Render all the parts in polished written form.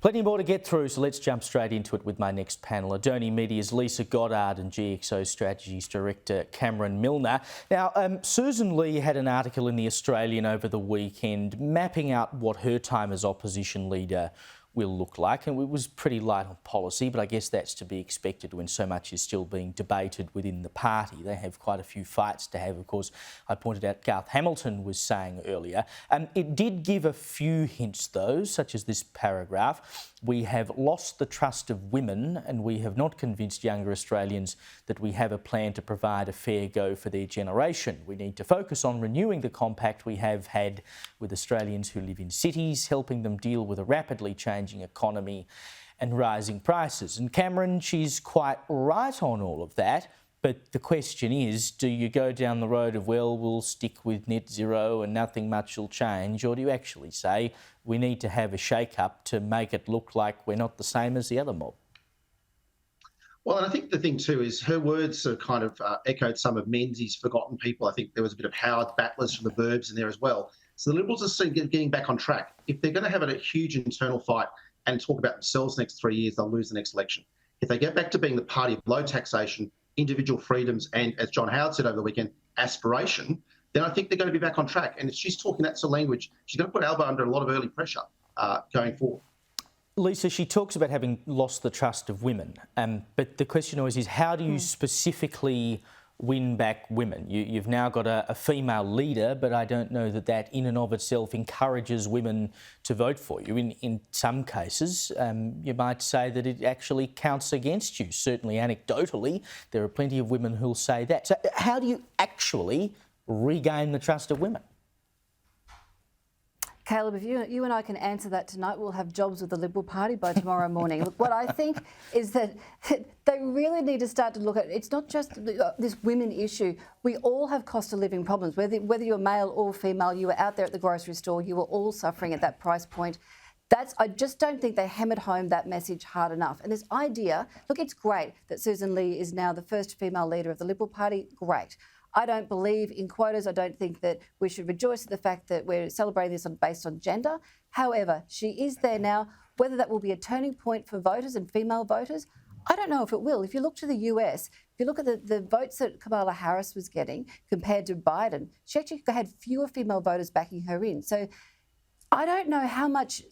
Plenty more to get through, so let's jump straight into it with my next panel. Adoni Media's Lisa Goddard and GXO Strategies Director Cameron Milner. Now, Susan Lee had an article in The Australian over the weekend mapping out what her time as opposition leader will look like, and it was pretty light on policy, but I guess that's to be expected when so much is still being debated within the party. They have quite a few fights to have. Of course, I pointed out Garth Hamilton was saying earlier. It did give a few hints though, such as this paragraph: we have lost the trust of women and we have not convinced younger Australians that we have a plan to provide a fair go for their generation. We need to focus on renewing the compact we have had with Australians who live in cities, helping them deal with a rapidly changing economy and rising prices. And Cameron, she's quite right on all of that, but the question is, do you go down the road of, well, we'll stick with net zero and nothing much will change, or do you actually say we need to have a shake-up to make it look like we're not the same as the other mob? Well, and I think the thing too is her words are kind of echoed some of Menzies' forgotten people. I think there was a bit of Howard Battlers from the Burbs in there as well. So the Liberals are soon getting back on track. If they're going to have a huge internal fight and talk about themselves the next 3 years, they'll lose the next election. If they get back to being the party of low taxation, individual freedoms, and, as John Howard said over the weekend, aspiration, then I think they're going to be back on track. And if she's talking that sort of language, she's going to put Alba under a lot of early pressure going forward. Lisa, she talks about having lost the trust of women, but the question always is, how do you specifically win back women? You've now got a female leader, but I don't know that that in and of itself encourages women to vote for you. In some cases, you might say that it actually counts against you. Certainly anecdotally, there are plenty of women who'll say that. So how do you actually regain the trust of women? Caleb, if you and I can answer that tonight, we'll have jobs with the Liberal Party by tomorrow morning. Look, what I think is that they really need to start to look at, it's not just this women issue. We all have cost of living problems. Whether you're male or female, you were out there at the grocery store, you were all suffering at that price point. I just don't think they hammered home that message hard enough. And this idea, look, it's great that Susan Lee is now the first female leader of the Liberal Party. Great. I don't believe in quotas. I don't think that we should rejoice at the fact that we're celebrating this based on gender. However, she is there now. Whether that will be a turning point for voters and female voters, I don't know if it will. If you look to the US, if you look at the votes that Kamala Harris was getting compared to Biden, she actually had fewer female voters backing her in. So I don't know how much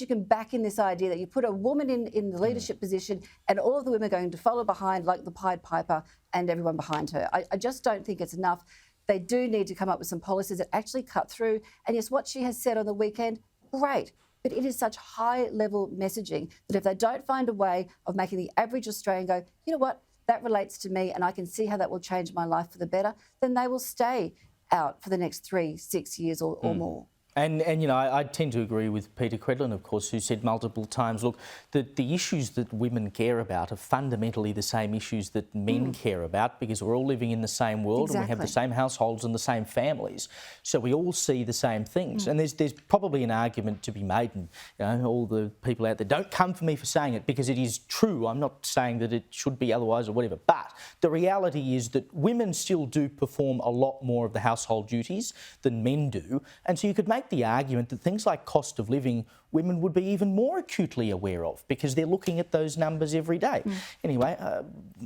you can back in this idea that you put a woman in the leadership position and all of the women are going to follow behind like the Pied Piper and everyone behind her. I just don't think it's enough. They do need to come up with some policies that actually cut through. And yes, what she has said on the weekend, great. But it is such high-level messaging that if they don't find a way of making the average Australian go, you know what, that relates to me and I can see how that will change my life for the better, then they will stay out for the next 3-6 years or more. And you know, I tend to agree with Peter Credlin, of course, who said multiple times, look, the issues that women care about are fundamentally the same issues that men care about, because we're all living in the same world and we have the same households and the same families. So we all see the same things. And there's probably an argument to be made, and you know, all the people out there, don't come for me for saying it, because it is true. I'm not saying that it should be otherwise or whatever, but the reality is that women still do perform a lot more of the household duties than men do. And so you could make the argument that things like cost of living, women would be even more acutely aware of, because they're looking at those numbers every day. Anyway,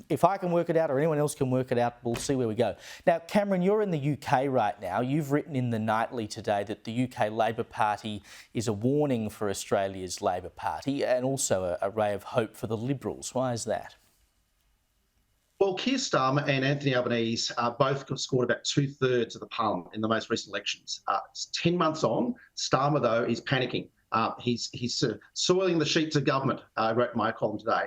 if I can work it out or anyone else can work it out, we'll see where we go. Now, Cameron, you're in the UK right now. You've written in the Nightly today that the UK Labor Party is a warning for Australia's Labor Party and also a ray of hope for the Liberals. Why is that? Well, Keir Starmer and Anthony Albanese both scored about 2/3 of the parliament in the most recent elections. It's 10 months on. Starmer, though, is panicking. He's soiling the sheets of government, I wrote in my column today,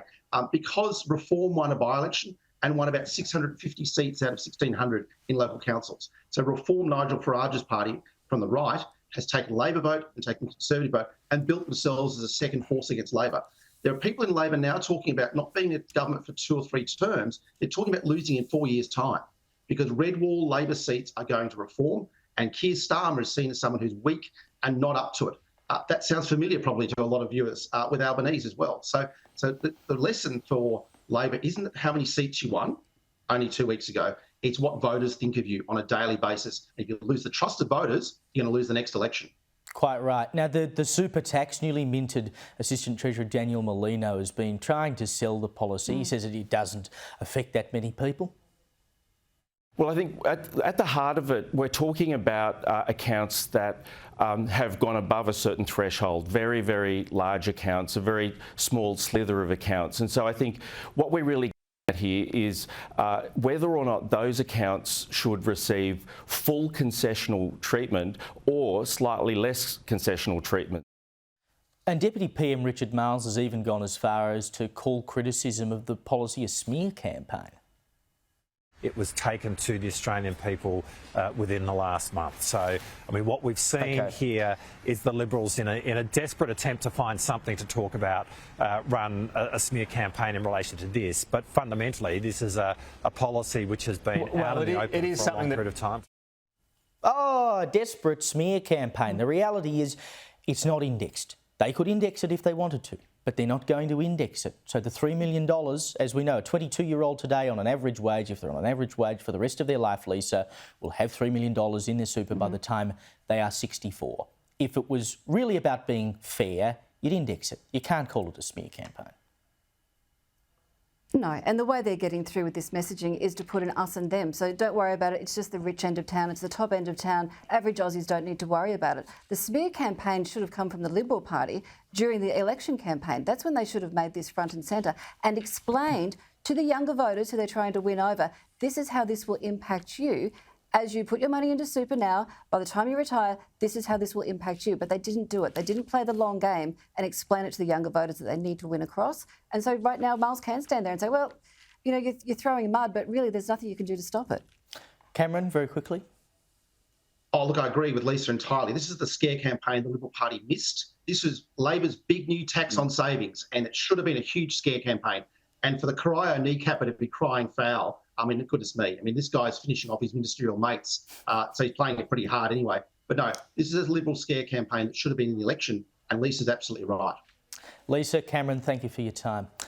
because Reform won a by-election and won about 650 seats out of 1,600 in local councils. So Reform, Nigel Farage's party from the right, has taken Labor vote and taken Conservative vote and built themselves as a second force against Labor. There are people in Labor now talking about not being at government for 2 or 3 terms. They're talking about losing in 4 years' time, because red wall Labor seats are going to Reform, and Keir Starmer is seen as someone who's weak and not up to it. That sounds familiar probably to a lot of viewers with Albanese as well. So the lesson for Labor isn't how many seats you won only 2 weeks ago. It's what voters think of you on a daily basis. If you lose the trust of voters, you're going to lose the next election. Quite right. Now, the super tax, newly minted Assistant Treasurer Daniel Molino has been trying to sell the policy. He says that it doesn't affect that many people. Well, I think at the heart of it, we're talking about accounts that have gone above a certain threshold, very, very large accounts, a very small slither of accounts. And so I think what we're really at here is whether or not those accounts should receive full concessional treatment or slightly less concessional treatment. And Deputy PM Richard Marles has even gone as far as to call criticism of the policy a smear campaign. It was taken to the Australian people within the last month. So, I mean, what we've seen here is the Liberals, in a desperate attempt to find something to talk about, run a smear campaign in relation to this. But fundamentally, this is a policy which has been out in the open for a long period of time. Oh, a desperate smear campaign. The reality is it's not indexed. They could index it if they wanted to, but they're not going to index it. So the $3 million, as we know, a 22-year-old today on an average wage, if they're on an average wage for the rest of their life, Lisa, will have $3 million in their super by the time they are 64. If it was really about being fair, you'd index it. You can't call it a smear campaign. No, and the way they're getting through with this messaging is to put in us and them. So don't worry about it. It's just the rich end of town. It's the top end of town. Average Aussies don't need to worry about it. The smear campaign should have come from the Liberal Party during the election campaign. That's when they should have made this front and centre and explained to the younger voters who they're trying to win over, this is how this will impact you. As you put your money into super now, by the time you retire, this is how this will impact you. But they didn't do it. They didn't play the long game and explain it to the younger voters that they need to win across. And so right now, Miles can stand there and say, well, you know, you're throwing mud, but really there's nothing you can do to stop it. Cameron, very quickly. Oh, look, I agree with Lisa entirely. This is the scare campaign the Liberal Party missed. This was Labor's big new tax on savings, and it should have been a huge scare campaign. And for the Corio kneecapper to be crying foul, I mean, goodness me. I mean, this guy's finishing off his ministerial mates, so he's playing it pretty hard anyway. But no, this is a Liberal scare campaign that should have been in the election, and Lisa's absolutely right. Lisa, Cameron, thank you for your time.